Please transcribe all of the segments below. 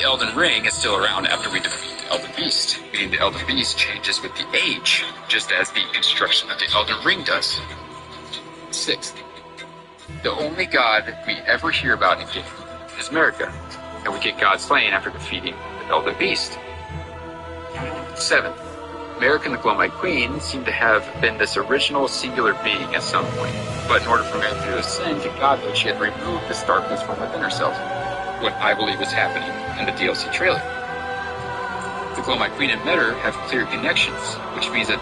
The Elden Ring is still around after we defeat the Elden Beast, meaning the Elden Beast changes with the age, just as the construction of the Elden Ring does. Sixth, the only god we ever hear about in game is Marika, and we get God slain after defeating the Elden Beast. Seventh, Marika and the Glowmite Queen seem to have been this original singular being at some point, but in order for Marika to ascend to godhood, she had to remove this darkness from within herself, what I believe was happening in the DLC trailer. The Glowmite Queen and Metter have clear connections, which means that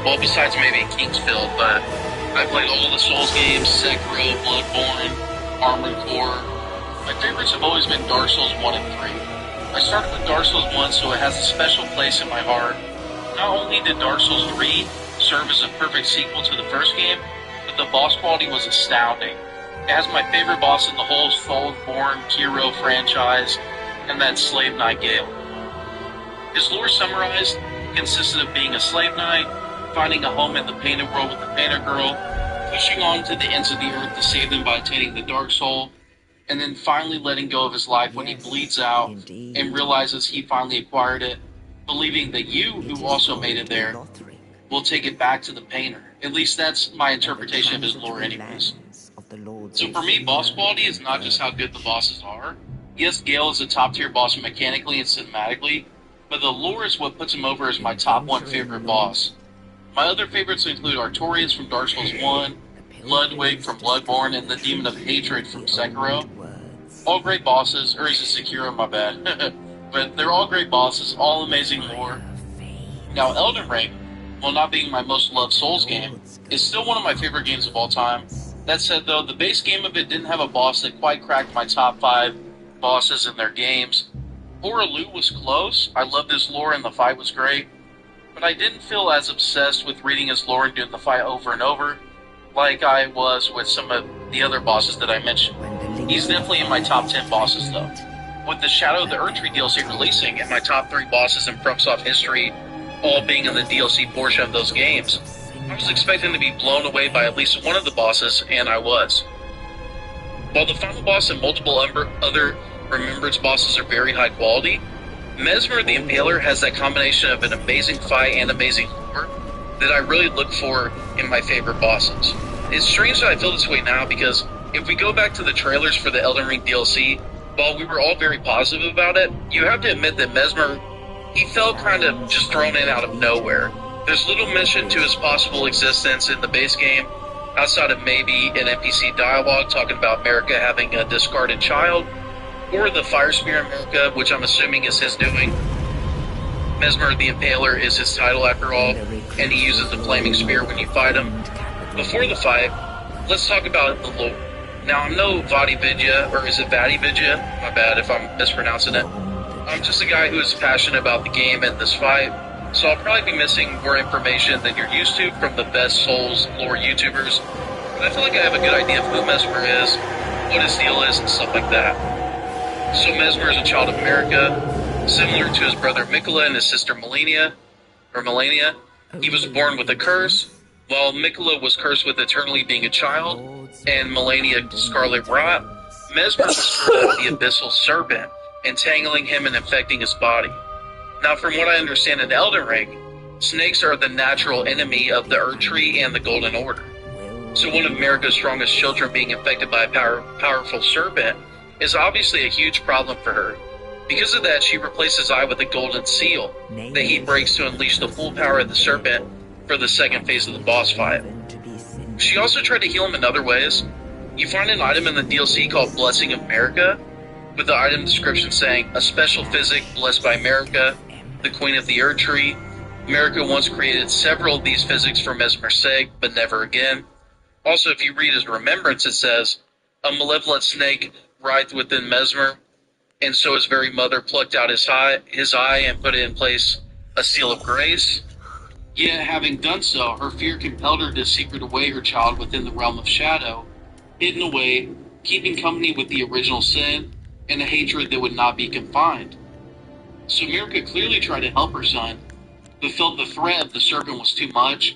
well, besides maybe Kingsfield, but I played all the Souls games, Sekiro, Bloodborne, Armored Core. My favorites have always been Dark Souls 1 and 3. I started with Dark Souls 1, so it has a special place in my heart. Not only did Dark Souls 3 serve as a perfect sequel to the first game, but the boss quality was astounding. It has my favorite boss in the whole Soulsborne Hero franchise, and that's Slave Knight Gale. His lore summarized consisted of being a slave knight, finding a home in the painted world with the painter girl, pushing on to the ends of the earth to save them by attaining the Dark Soul, and then finally letting go of his life when he bleeds out and realizes he finally acquired it, believing that you, who also made it there, will take it back to the painter. At least that's my interpretation of his lore anyways. So for me, boss quality is not just how good the bosses are. Yes, Gale is a top-tier boss mechanically and cinematically, but the lore is what puts him over as my top one favorite boss. My other favorites include Artorias from Dark Souls 1, Ludwig from Bloodborne, and the Demon of Hatred from Sekiro. All great bosses, or is it Sekiro, my bad. But they're all great bosses, all amazing lore. Now Elden Ring, while not being my most loved Souls game, is still one of my favorite games of all time. That said though, the base game of it didn't have a boss that quite cracked my top 5 bosses in their games. Hoaraloo was close, I loved his lore and the fight was great, but I didn't feel as obsessed with reading his lore and doing the fight over and over, like I was with some of the other bosses that I mentioned. He's definitely in my top 10 bosses though. With the Shadow of the Erdtree DLC releasing and my top 3 bosses in FromSoft history all being in the DLC portion of those games, I was expecting to be blown away by at least one of the bosses, and I was. While the final boss and multiple other Remembrance bosses are very high quality, Mesmer the Impaler has that combination of an amazing fight and amazing lore that I really look for in my favorite bosses. It's strange that I feel this way now because if we go back to the trailers for the Elden Ring DLC, while we were all very positive about it, you have to admit that Mesmer, he felt kind of just thrown in out of nowhere. There's little mention to his possible existence in the base game, outside of maybe an NPC dialogue talking about Marika having a discarded child, or the Fire Spear Marika, which I'm assuming is his doing. Mesmer the Impaler is his title after all, and he uses the Flaming Spear when you fight him. Before the fight, let's talk about the lore. Now, I'm no Vadividya, or is it Vadividya? My bad if I'm mispronouncing it. I'm just a guy who is passionate about the game and this fight, so I'll probably be missing more information than you're used to from the best Souls lore YouTubers, but I feel like I have a good idea of who Mesmer is, what his deal is, and stuff like that. So Mesmer is a child of Marika, similar to his brother Mikola and his sister Melania. He was born with a curse, while Mikola was cursed with eternally being a child, and Melania Scarlet Rot. Mesmer was cursed with the Abyssal Serpent, entangling him and infecting his body. Now, from what I understand in Elden Ring, snakes are the natural enemy of the Erdtree and the Golden Order. So one of Marika's strongest children being infected by a powerful serpent is obviously a huge problem for her. Because of that, she replaced his eye with a golden seal that he breaks to unleash the full power of the serpent for the second phase of the boss fight. She also tried to heal him in other ways. You find an item in the DLC called Blessing of America, with the item description saying, a special physic blessed by America, the Queen of the Earth Tree. America once created several of these physics for Mesmer's sake, but never again. Also, if you read his remembrance, it says, a malevolent snake writhed within Mesmer, and so his very mother plucked out his eye and put it in place a seal of grace. Yet, having done so, her fear compelled her to secret away her child within the realm of shadow, hidden away, keeping company with the original sin, and a hatred that would not be confined. So America clearly tried to help her son, but felt the threat of the serpent was too much,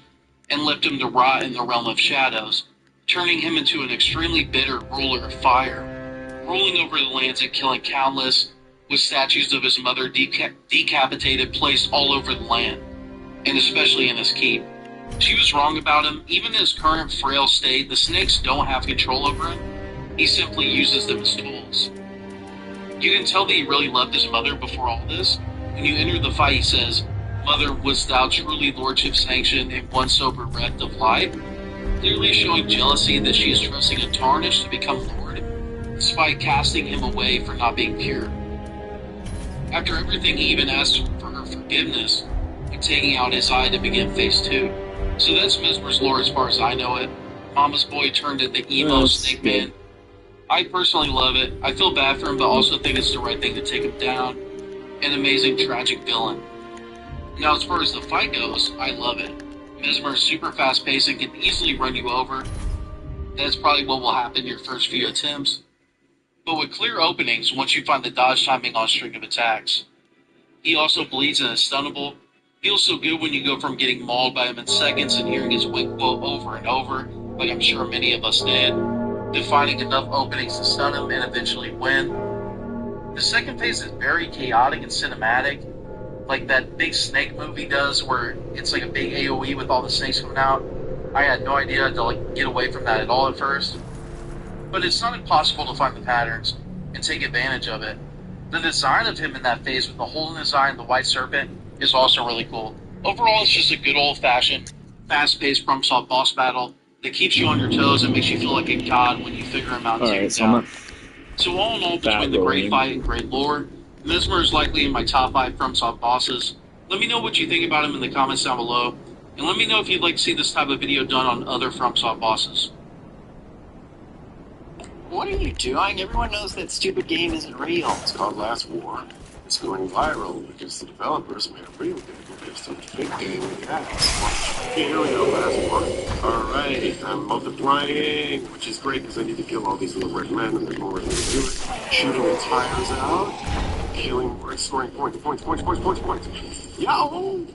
and left him to rot in the realm of shadows, turning him into an extremely bitter ruler of fire, ruling over the lands and killing countless, with statues of his mother decapitated placed all over the land, and especially in his keep. She was wrong about him. Even in his current frail state, the snakes don't have control over him. He simply uses them as tools. You can tell that he really loved his mother before all this. When you enter the fight, he says, Mother, wouldst thou truly lordship sanction in one sober breath of life? Clearly showing jealousy that she is trusting a tarnish to become Lord, despite casting him away for not being pure. After everything, he even asks for her forgiveness and taking out his eye to begin phase 2. So that's Mesmer's lore as far as I know it. Mama's boy turned into emo snake man. I personally love it. I feel bad for him, but also think it's the right thing to take him down. An amazing, tragic villain. Now, as far as the fight goes, I love it. Mesmer is super fast-paced and can easily run you over. That's probably what will happen in your first few attempts. But with clear openings once you find the dodge timing on a string of attacks. He also bleeds and is stunnable. Feels so good when you go from getting mauled by him in seconds and hearing his wink quote over and over, like I'm sure many of us did, to finding enough openings to stun him and eventually win. The second phase is very chaotic and cinematic, like that big snake movie does, where it's like a big AoE with all the snakes coming out. I had no idea to get away from that at all at first. But it's not impossible to find the patterns and take advantage of it. The design of him in that phase with the hole in his eye and the white serpent is also really cool. Overall, it's just a good old-fashioned, fast-paced FromSoft boss battle that keeps you on your toes and makes you feel like a god when you figure him out and take him down. So all in all, between the great fight and great lore, Mesmer is likely in my top 5 FromSoft bosses. Let me know what you think about him in the comments down below, and let me know if you'd like to see this type of video done on other FromSoft bosses. What are you doing? Everyone knows that stupid game isn't real. It's called Last War. It's going viral because the developers made a real game based on the fake game with ads. Here we go, Last War. Alright, I'm multiplying, which is great because I need to kill all these little red men and there's more of them to do it. Shooting the tires out, killing more, scoring points. Yo!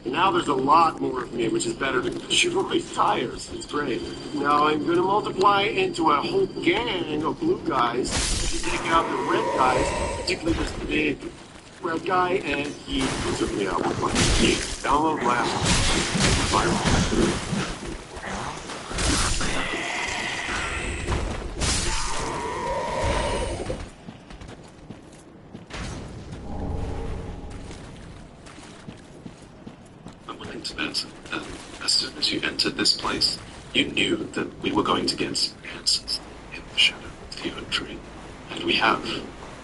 Now there's a lot more of me, which is better to shoot all these tires. It's great. Now I'm gonna multiply into a whole gang of blue guys to take out the red guys, particularly this big red guy, and he took me out with my key. Download Blast. Viral. Internet, and as soon as you entered this place, you knew that we were going to get some answers in the shadow of the oak tree. And we have.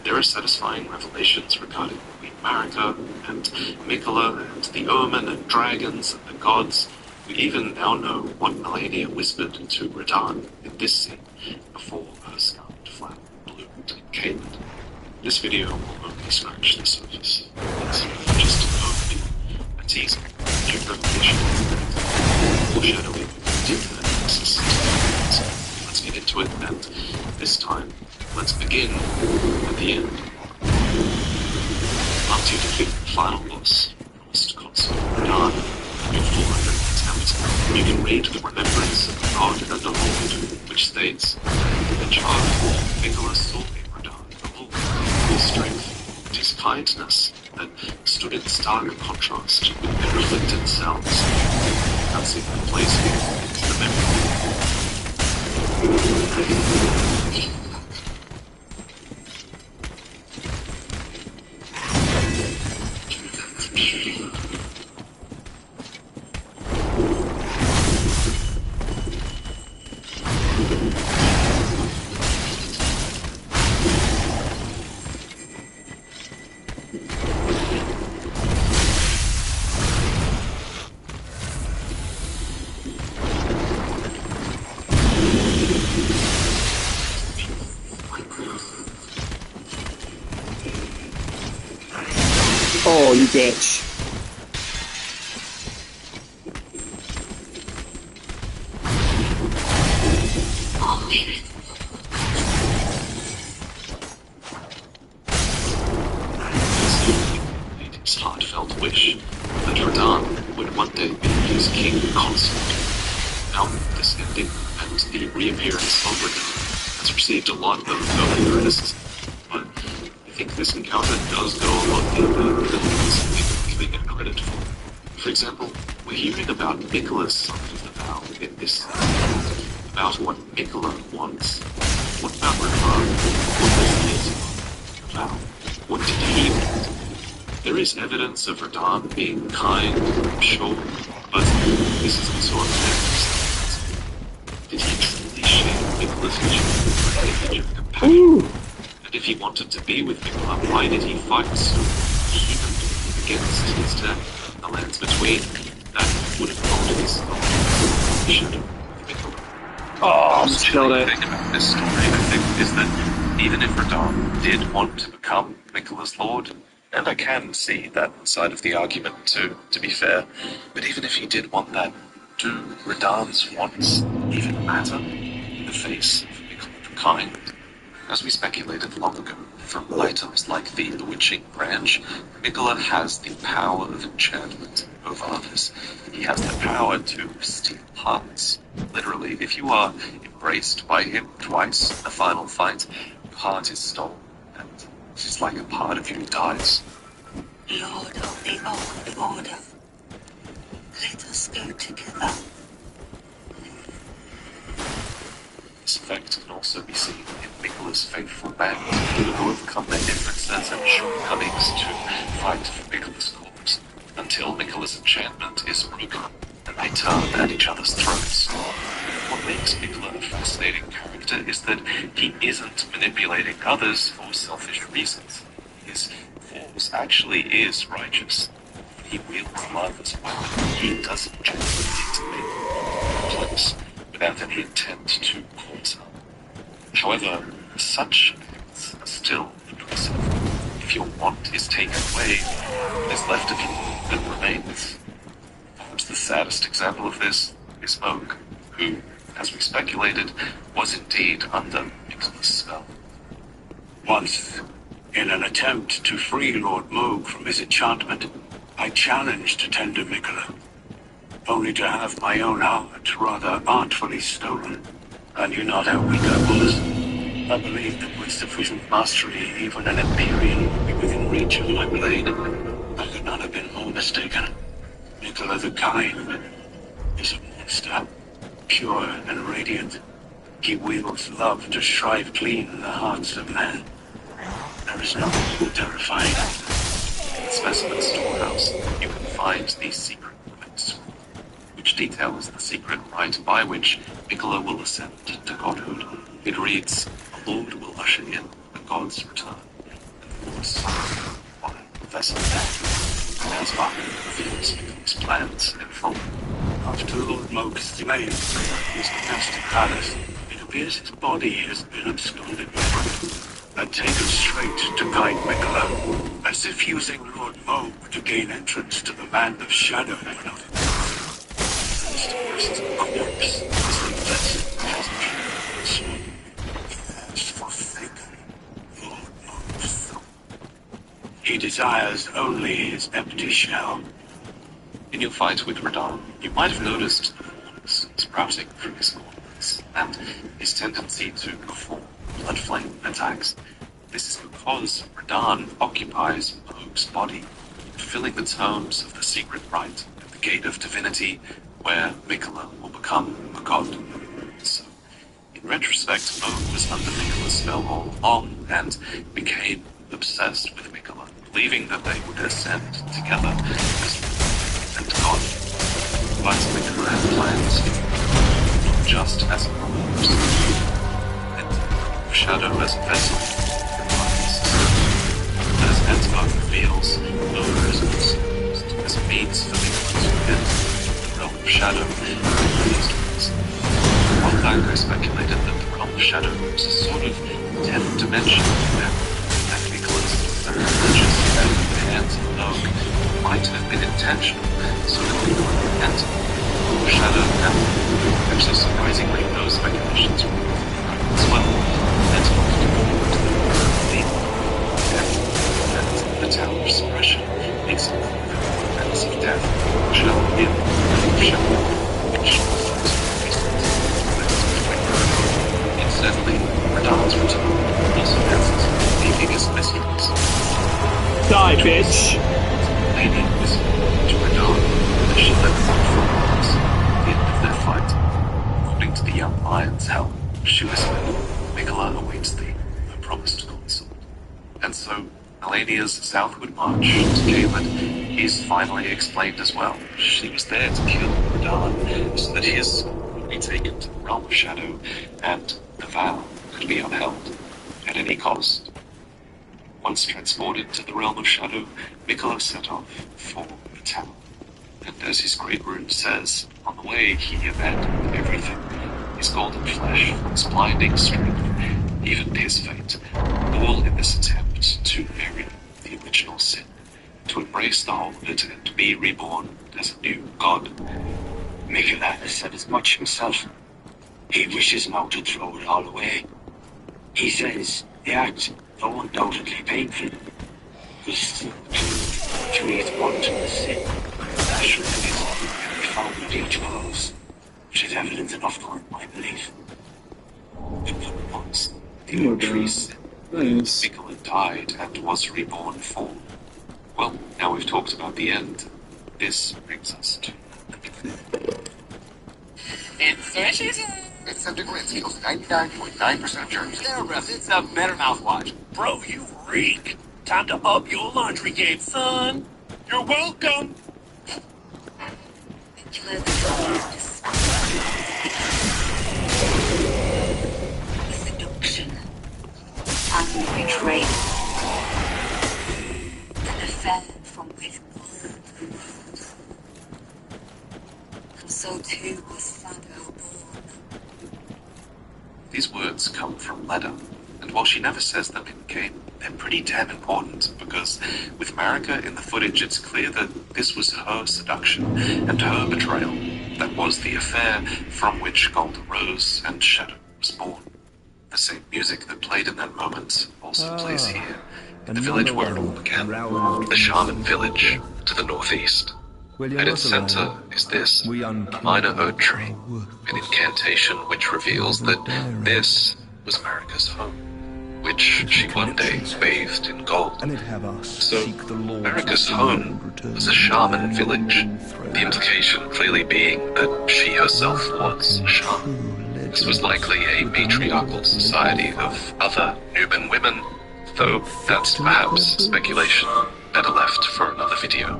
There are satisfying revelations regarding America and Mikola and the Omen and dragons and the gods. We even now know what Melania whispered to Radahn in this scene before her scarlet flower bloomed and capered. This video will only scratch the surface. It's just an overview, a teaser. New revelation, foreshadowing, deeper analysis. So let's get into it, and this time, let's begin at the end. After you defeat the final boss, Lost Console, Radahn, your 400 attempt, you can read the remembrance of the God and the Lord, which states, the child of Nicholas saw in Radahn the Lord, his strength, and his kindness, that stood in stark contrast with the reflected sounds. That's it, the place into the memory. Oh, you bitch. His heartfelt wish that Radahn would one day be his king consort. Now, this ending and the reappearance of Radahn has received a lot of early criticism, but I think this encounter does go a lot deeper than it's giving it credit for. For example, we're hearing about Nicola's side of the vow in this about what Nicola wants. What about Radahn? What was his vow? What did he want? There is evidence of Radahn being kind, sure, but this is also a fair. Did he truly share Nicola's vision for an image of compassion? And if he wanted to be with Nicola, why did he fight so vehemently against his death? The lands between that would have told his shadow of Nicola. Oh, The spilled chilling it. thing about this story, I think, is that even if Radahn did want to become Nicola's lord, and I can see that side of the argument too, to be fair, but even if he did want that, do Radahn's wants even matter in the face of Nicola the Kind? As we speculated long ago, from items like the bewitching branch, Nicola has the power of enchantment over others. He has the power to steal hearts. Literally, if you are embraced by him twice in the final fight, your heart is stolen, and it is like a part of you dies. Lord of the Old Order, let us go together. This effect can also be seen in Nicola's faithful band, who overcome their differences and shortcomings to fight for Nicola's cause, until Nicola's enchantment is broken, and they turn at each other's throats. What makes Nicola a fascinating character is that he isn't manipulating others for selfish reasons. His cause actually is righteous. He wields love as a weapon. He doesn't just need to make place without any intent to cause harm. However, such acts are still oppressive. If your want is taken away, what is left of you that remains? Perhaps the saddest example of this is Moog, who, as we speculated, was indeed under Nicola's spell. Once, in an attempt to free Lord Moog from his enchantment, I challenged tender Nicola, only to have my own heart rather artfully stolen. I knew not how weak I was. I believed that with sufficient mastery, even an Empyrean would be within reach of my blade. I could not have been more mistaken. Nicola the Kind is a monster, pure and radiant. He wields love to shrive clean the hearts of men. There is nothing more terrifying. In the specimen storehouse, you can find the secret rites, which details the secret rite by which Nicola will ascend to godhood. It reads, "The Lord will usher in the god's return, and the Lord's son by the vessel death." As Bach reveals Nicola's plans in full. After Lord Moog is slain, his monastic palace, it appears his body has been absconded and taken straight to Kind Nicola, as if using Lord Moog to gain entrance to the land of shadow when not enough. First corpse is the blessed peasantry. Has forsaken Lord Moog's soul. He desires only his empty shell. In your fight with Radahn, you might have noticed the horns sprouting from his corners, and his tendency to perform blood flame attacks. This is because Radahn occupies Moog's body, fulfilling the terms of the secret rite at the Gate of Divinity, where Nicola will become a god. So, in retrospect, Moog was under Nicola's spell all along, and became obsessed with Nicola, believing that they would ascend together as and God. But Nicola had plans, not just as a corpse, and shadow as a vessel, as Antibot reveals, Moog is also used as a means for Nicola to enter the realm of shadow and these ways. One guy speculated that the realm of shadow was a sort of 10th dimension, and that Nicola's religious and the hands of Moog might have been intentional, so that people could enter the shadow and actually surprisingly those speculations were correct as well. And the Tower of Suppression makes it clear that the events of death shall in the shadow, which incidentally, Radahn's return also answers the biggest mysteries. Die, bitch! Lady whispered to Radahn as she led them from the end of their fight. According to the young lion's helm, she whispered, Mikola awaits thee, the promised consort. And so, Melania's southward march to Caelid is finally explained as well. She was there to kill Radahn so that his soul would be taken to the realm of shadow and the vow could be upheld at any cost. Once transported to the realm of shadow, Mikola set off for the tower. And as his great rune says, on the way he abandoned everything. His golden flesh, his blinding strength, even his fate, all in this attempt to bury the original sin, to embrace the whole of it and to be reborn as a new god. Mikola has said as much himself. He wishes now to throw it all away. He says the act, though undoubtedly painful, will still create wanton sin. That should be found in each of us, which is evidence enough for my belief. But once the oak tree's Mikola died and was reborn for. Well, now we've talked about the end. This brings us to It's delicious. It's a degree. It feels 99.9% germs. Therabrest, it's a better mouthwash. Bro, you reek. Time to up your laundry game, son. You're welcome. The seduction and the betrayal. An affair from which and so too was Shadow born. These words come from Leda, and while she never says them in-game, they're pretty damn important, because with Marika in the footage, it's clear that this was her seduction and her betrayal that was the affair from which Golden Rose and Shadow was born. The same music that played in that moment also plays here, in the village where it all began, the Shaman village to the northeast. At its center is this, a minor oak tree, an incantation which reveals that this was Marika's home, which she one day bathed in gold. So, Marika's home was a shaman village, the implication clearly being that she herself was a shaman. This was likely a matriarchal society of other Nuban women, though that's perhaps speculation, better left for another video.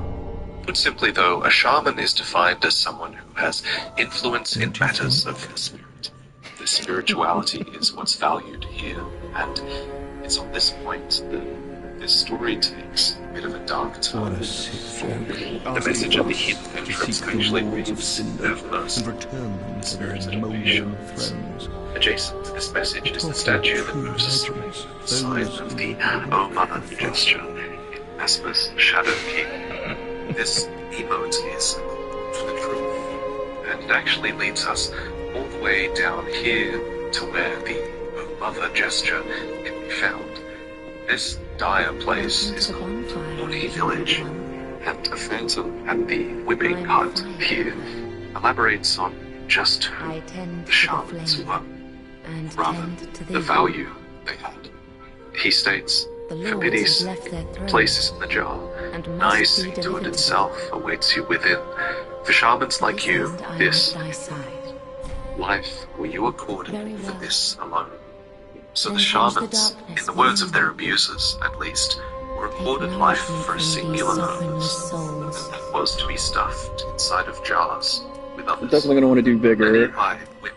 Put simply though, a shaman is defined as someone who has influence in matters of the spirit. The spirituality is what's valued here, and it's on this point that this story takes a bit of a dark turn. The message of the hidden entrance actually reads, have mercy, the spirit of patience. Adjacent to this message is the statue that moves us through, the sign of the O Mother gesture in Vesper's Shadow King. This emote is for the truth, and it actually leads us all the way down here to where the O Mother gesture can be found. This dire place is called Mooney Village, and a phantom at the Whipping Hut here elaborates on just who the shamans were, rather the value they had. He states, for pity's sake, place is in the jar, nigh seeing to it itself awaits you within. For shamans like you, this life were you accorded for this alone. So the shamans, in the words of their abusers at least, were accorded life for a singular purpose, and that was to be stuffed inside of jars with others. Definitely gonna want to do The bigger. nearby whip,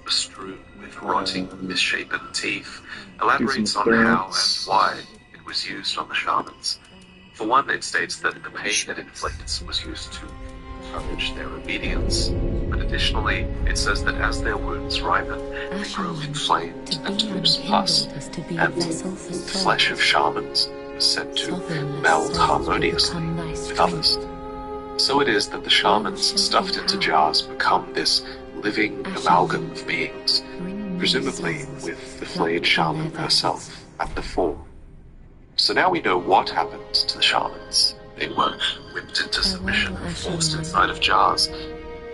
bestrewn with rotting, misshapen teeth, elaborates on how and why it was used on the shamans. For one, it states that the pain it inflicts was used to encourage their obedience, but additionally, it says that as their wounds ripen, they grow inflamed and lose pus, and the flesh of shamans was said to meld harmoniously with others. So it is that the shamans stuffed into jars become this living amalgam of beings, presumably with the flayed shaman herself at the fore. So now we know what happened to the shamans. They were whipped into submission, forced inside of jars.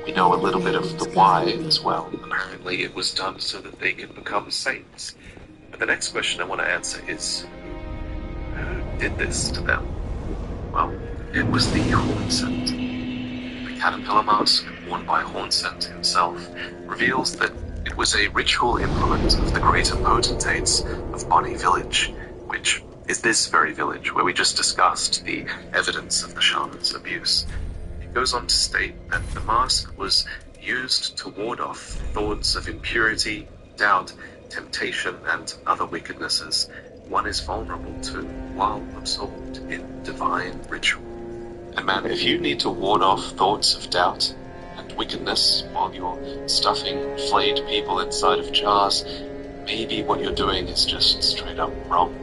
We know a little bit of the why as well. Apparently it was done so that they could become saints. But the next question I want to answer is, who did this to them? Well, it was the Hornsent. The caterpillar mask, worn by Hornsent himself, reveals that it was a ritual implement of the greater potentates of Bonny Village, which is this very village where we just discussed the evidence of the shaman's abuse. It goes on to state that the mask was used to ward off thoughts of impurity, doubt, temptation, and other wickednesses one is vulnerable to while absorbed in divine ritual. And man, if you need to ward off thoughts of doubt and wickedness while you're stuffing flayed people inside of jars, maybe what you're doing is just straight up wrong.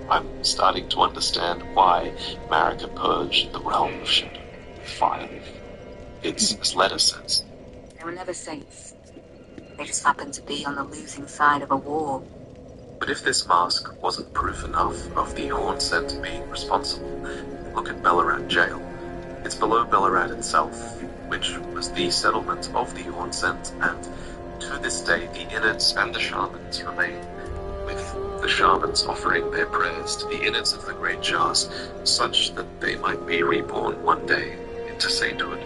I'm starting to understand why Marika purged the realm of shadow with fire. It's as Letter says. They were never saints. They just happened to be on the losing side of a war. But if this mask wasn't proof enough of the Hornsent being responsible, look at Ballarat Jail. It's below Ballarat itself, which was the settlement of the Hornsent, and to this day the innards and the shamans remain, with the shamans offering their prayers to the innards of the great jars, such that they might be reborn one day into sainthood.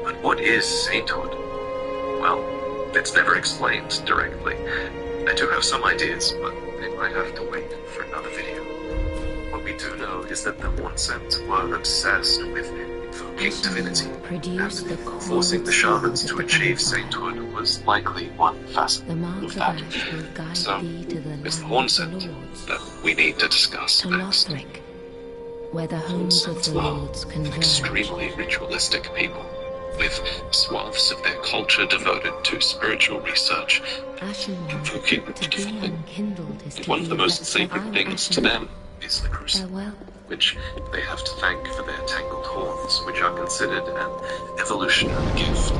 But what is sainthood? Well, it's never explained directly. I do have some ideas, but they might have to wait for another video. What we do know is that the Hornsent were obsessed with invoking divinity, and forcing the shamans to achieve sainthood was likely one facet of that. So, it's the Hornsent that we need to discuss next. Where the homes of the lords converge. Extremely ritualistic people, with swaths of their culture devoted to spiritual research, invoking the divine. And one of the most sacred things to them is the crucible, which they have to thank for their tangled horns, which are considered an evolutionary gift.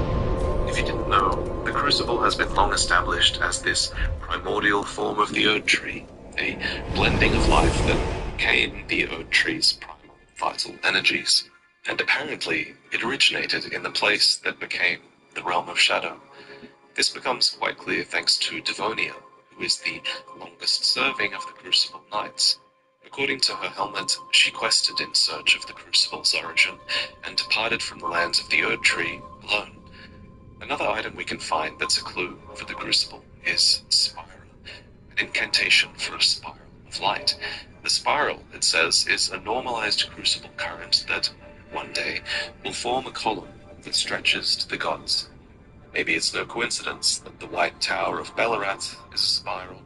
If you didn't know, the crucible has been long established as this primordial form of the Erd Tree, a blending of life that became the Erd Tree's primal vital energies. And apparently, it originated in the place that became the Realm of Shadow. This becomes quite clear thanks to Devonia, who is the longest serving of the Crucible Knights. According to her helmet, she quested in search of the Crucible's origin, and departed from the lands of the Erd Tree alone. Another item we can find that's a clue for the Crucible is Spiral, an incantation for a spiral of light. The spiral, it says, is a normalized Crucible current that, one day, will form a column that stretches to the gods. Maybe it's no coincidence that the White Tower of Ballarat is a spiral,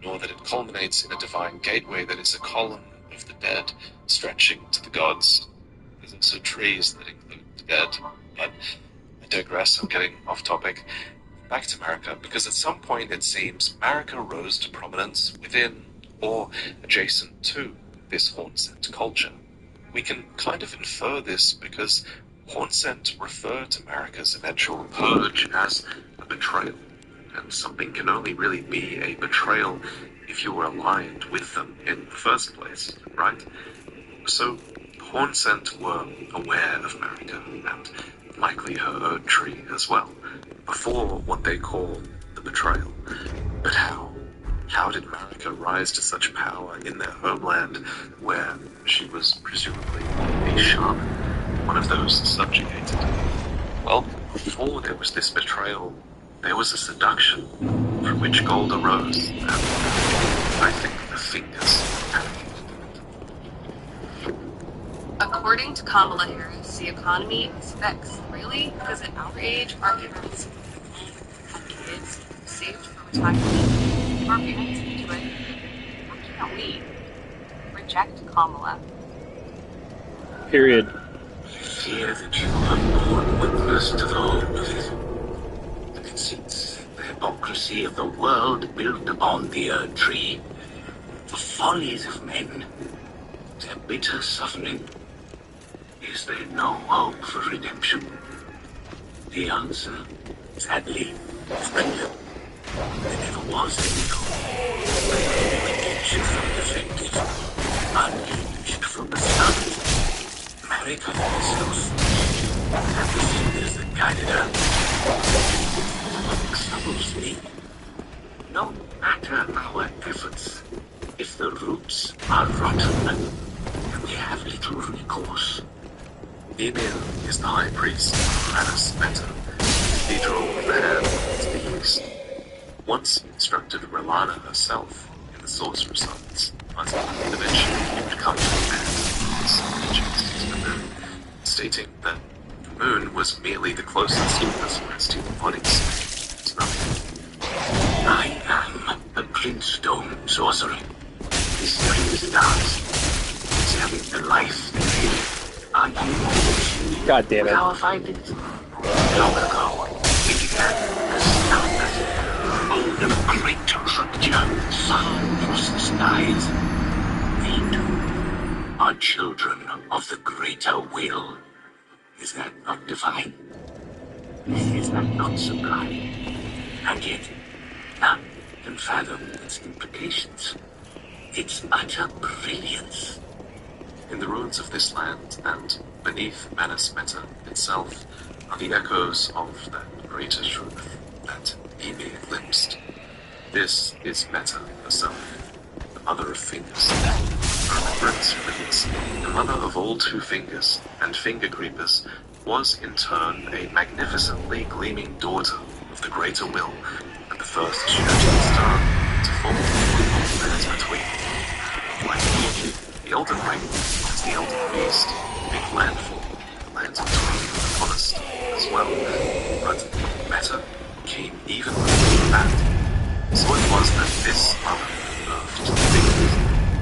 nor that it culminates in a divine gateway that is a column of the dead stretching to the gods. There's also trees that include the dead, but I digress, I'm getting off topic. Back to Marika, because at some point it seems Marika rose to prominence within, or adjacent to, this Hornsent culture. We can kind of infer this because Hornsent refer to Marika's eventual purge as a betrayal, and something can only really be a betrayal if you were aligned with them in the first place, right? So, Hornsent were aware of Marika, and likely her Erd Tree as well, before what they call the betrayal. But how? How did Marika rise to such power in their homeland, where she was presumably a shaman, one of those subjugated? Well, before there was this betrayal, there was a seduction, from which gold arose, and I think the fingers According to Kamala Harris, the economy is fixed. Really? Because at our age, our parents have kids saved for retirement. Our parents do it. Why can't we reject Kamala? Period. Fear that you have borne witness to the whole of it. The conceits, the hypocrisy of the world built upon the Erd Tree, the follies of men. their bitter suffering? Is there no hope for redemption? The answer, sadly, is clear. There never was any hope. Unhinged from the defective, unhinged from the start. America is lost, and the fingers that guided her. What troubles me? No matter our efforts, if the roots are rotten, we have little recourse. Emir is the high priest of Manus Meta, cathedral of the hand to the east. Once instructed Relana herself in the sorcerer's arts, but eventually it would come to command his allegiance to the moon, stating that the moon was merely the closest to the celestial bodies. It's nothing. I am a Glintstone sorcerer. This is stars. Examine the life they live. Are you God damn it. our findings? Long ago, we began to stop us. Oh, the great structure far across the skies. We too are children of the greater will. Is that not divine? Is that not sublime? And yet, none can fathom its implications. Its utter brilliance. In the ruins of this land, and beneath Manus Meta itself, are the echoes of that greater truth that Emir glimpsed. This is Meta herself, the mother of fingers. Remembrance rings, the mother of all two fingers and finger creepers, was in turn a magnificently gleaming daughter of the greater will and the first shooting star to fall on lands between. The Elden Ring is the Elden Beast, big landfall, lands between the honest as well. But Meta came even before that. So it was that this mother loved the fingers,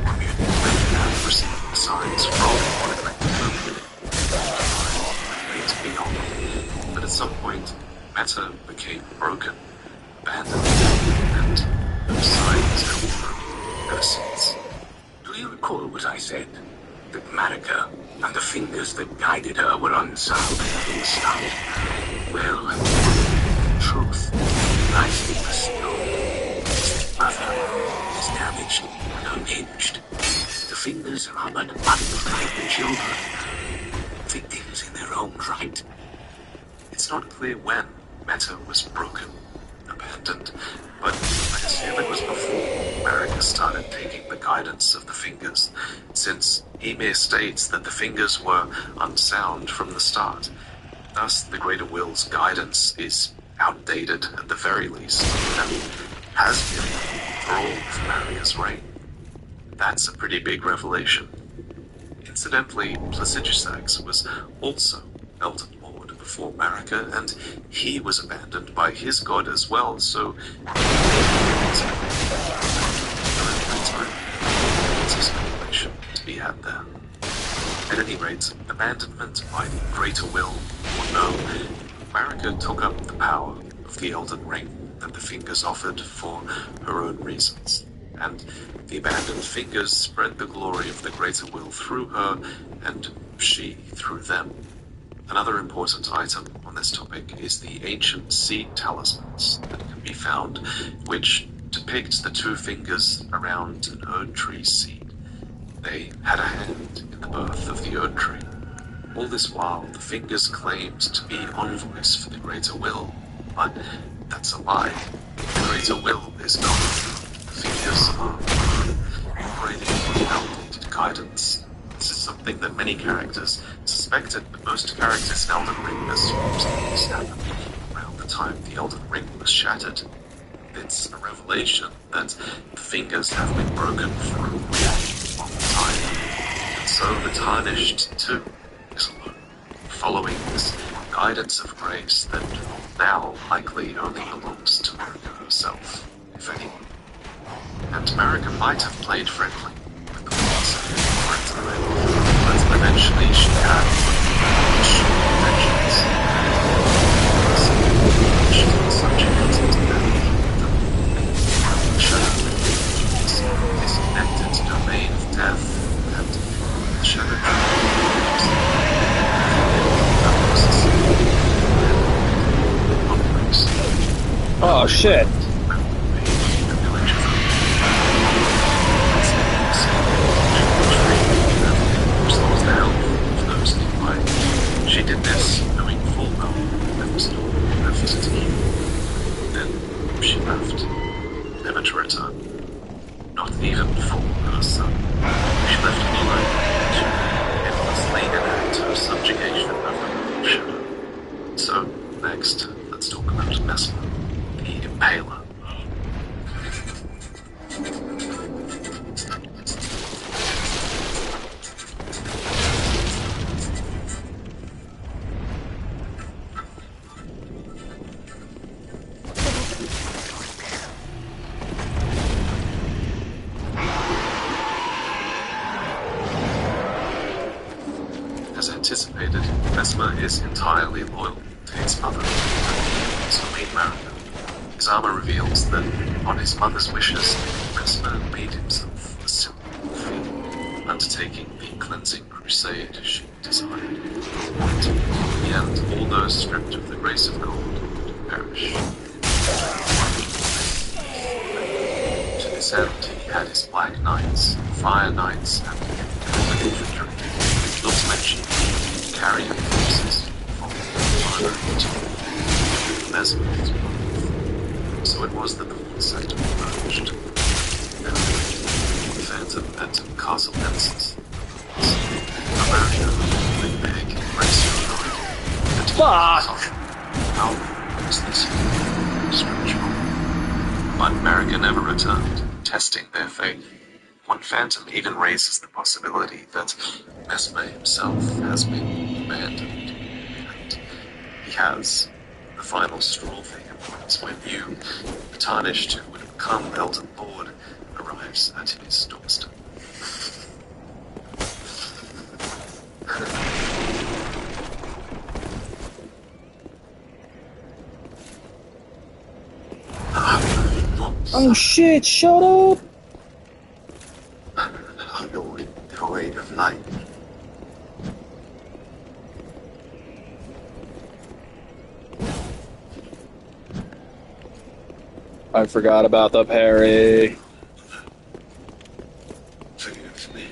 communicating and receiving signs from what it meant to beyond. But at some point, Meta became broken, abandoned, and no signs have been ever since. Do you recall what I said? That Marika and the fingers that guided her were unsound from the start? Well, truth lies in the snow. Mother is damaged and unhinged. The fingers are but untried children. Victims in their own right. It's not clear when Meta was broken, abandoned, but I assume it was before Marika started taking the guidance of the fingers, since Emir states that the fingers were unsound from the start. Thus, the Greater Will's guidance is outdated at the very least, and has been for all of Marika's reign. That's a pretty big revelation. Incidentally, Placidusax was also Elden Lord before Marika, and he was abandoned by his god as well, so speculation to be had there. At any rate, abandonment by the Greater Will, or no, Marika took up the power of the Elden Ring that the fingers offered for her own reasons, and the abandoned fingers spread the glory of the Greater Will through her, and she through them. Another important item on this topic is the ancient seed talismans that can be found, which depict the two fingers around an Erd tree seed. They had a hand in the birth of the Erd tree. All this while, the fingers claimed to be envoys for the Greater Will, but that's a lie. The Greater Will is not. The fingers are operating with outdated guidance. This is something that many characters suspected, but most characters in Elden Ring assumed things happened around the time the Elden Ring was shattered. It's a revelation that the fingers have been broken for a really long time, and so the Tarnished too is alone, following this guidance of grace that now likely only belongs to Marika herself, if anyone. And Marika might have played friendly with the ones for a time, but eventually she had vengeance. She was subjugated to them. The shadow is connected domain of death, and shit. She did this knowing full well that was not her visiting. Then she left, never to return. Not even for her son. She left him alone to endlessly enact her subjugation of the shadow. So, next, let's talk about Mesmer, the Impaler. As anticipated, Mesmer is entirely loyal to his mother, so made Mariner. His armor reveals that, on his mother's wishes, Mesmer made himself a simple fiend, undertaking the cleansing crusade she desired. In the end, all those stripped of the grace of God would perish. To this end, he had his Black Knights, Fire Knights, and Catholic infantry. Not to mention carrying forces from Fire to Mesmer's path. So it was that the fourth sector emerged. And Phantom and Castle Nemesis. America, with big, race and Fuck! How is this spiritual? But America never returned, testing their faith. One Phantom even raises the possibility that Mesmer himself has been abandoned. And he has. The final straw for him is when you, the Tarnished who would have become Elden Lord, arrives at his doorstep. Oh shit, shut up! A Lord devoid of life. I forgot about the parry. Forgive me.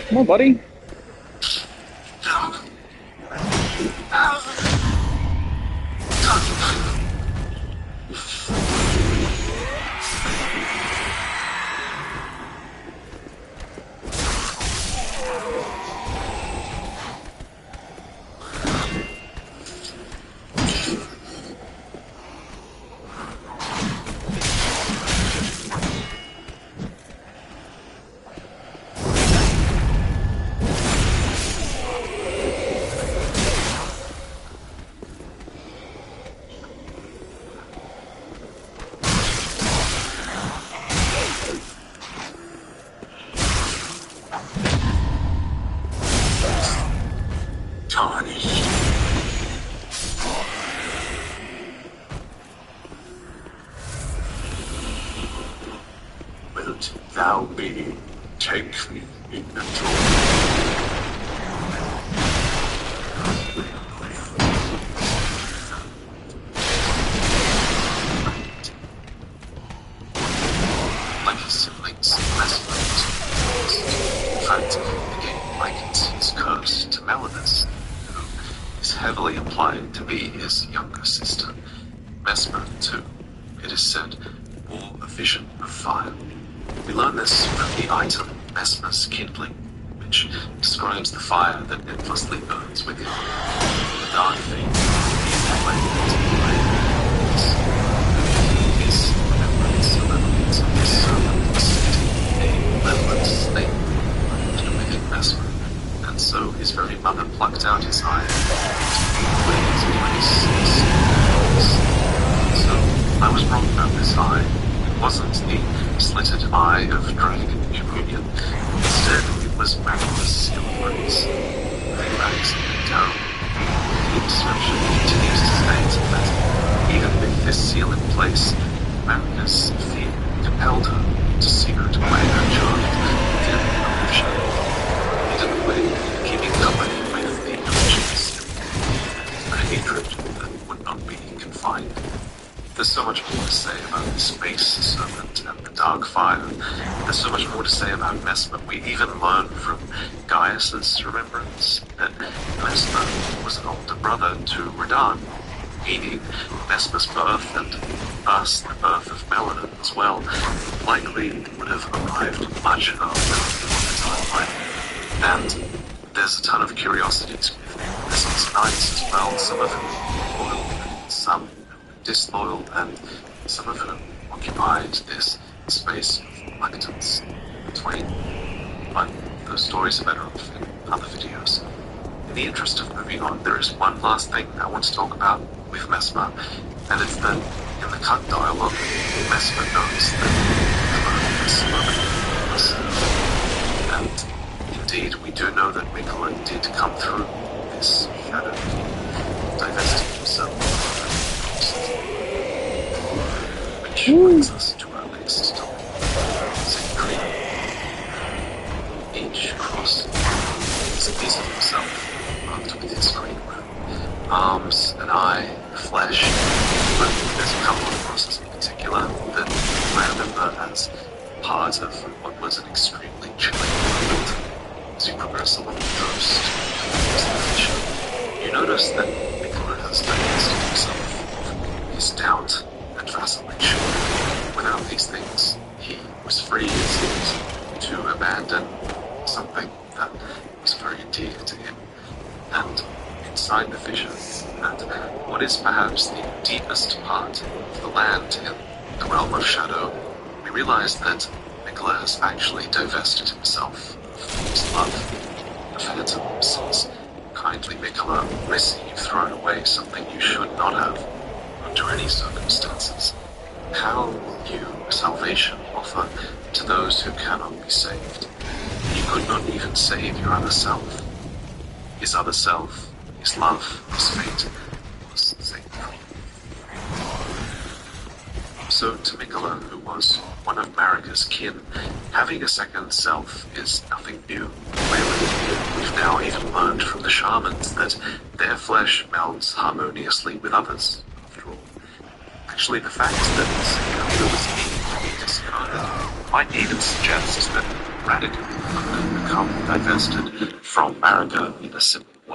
Come on, buddy. Tarnished. Wilt thou be? Take me in the Like his siblings, Mesmer was in fact, the game likens his curse to Melanus, who is heavily implied to be his younger sister. Mesmer, too, it is said, bore a vision of fire. We learn this from the item Mesmer's Kindling, which describes the fire that endlessly burns within. The dark thing, the his remembrance of elements of his servant city, a malevolent snake lived within Mesmer, and so his very mother plucked out his eye to put it into place in his. So I was wrong about this eye. It wasn't the slitted eye of Dragon Union. Instead, it was Magnus' seal of grace. I think that is terrible. The deception continues to state that even with this seal in place, Magnus' fear compelled her to secret away her child within shadow, hidden away, keeping company with the illusions, a hatred that would not be confined. There's so much more to say about the space serpent and the dark fire. There's so much more to say about Mesmer. We even learn from Gaius's remembrance that Mesmer was an older brother to Radahn, meaning Mesmer's birth and thus the birth of Melanin as well likely would have arrived much earlier in the timeline. And there's a ton of curiosities with Mesmer's knights as well, some of whom were loyal, some disloyal, and some of whom occupied this space of reluctance between. But those stories are better off in other videos. In the interest of moving on, there is one last thing I want to talk about with Mesmer, and it's that in the cut dialogue, Mesmer notes that Mikula is and indeed, we do know that Mikula did come through this shadow, divesting himself of which brings us to our next topic. Siegfried. Each cross is a piece of himself, marked with his green room. Arms, an eye, flesh, but there's a couple of crosses in particular that I remember as part of what was an extremely chilling moment. As you progress along the coast towards the fisher, you notice that Mikula has divested himself of his doubt and vacillation. Without these things, he was free, it seems, to abandon something that was very dear to him. And inside the fissure, and what is perhaps the deepest part of the land in the realm of shadow, we realize that Mikula has actually divested himself of his love. The Phantom says, "Kindly Mikula, I see you've thrown away something you should not have, under any circumstances. How will you salvation offer to those who cannot be saved? You could not even save your other self." His other self, his love, his fate, was sacred. So to Mikula, who was one of Marika's kin, having a second self is nothing new. Clearly, we've now even learned from the shamans that their flesh melds harmoniously with others, after all. Actually, the fact that Mikula was needed to be discarded might even suggest that Radika could become divested from Marika in a similar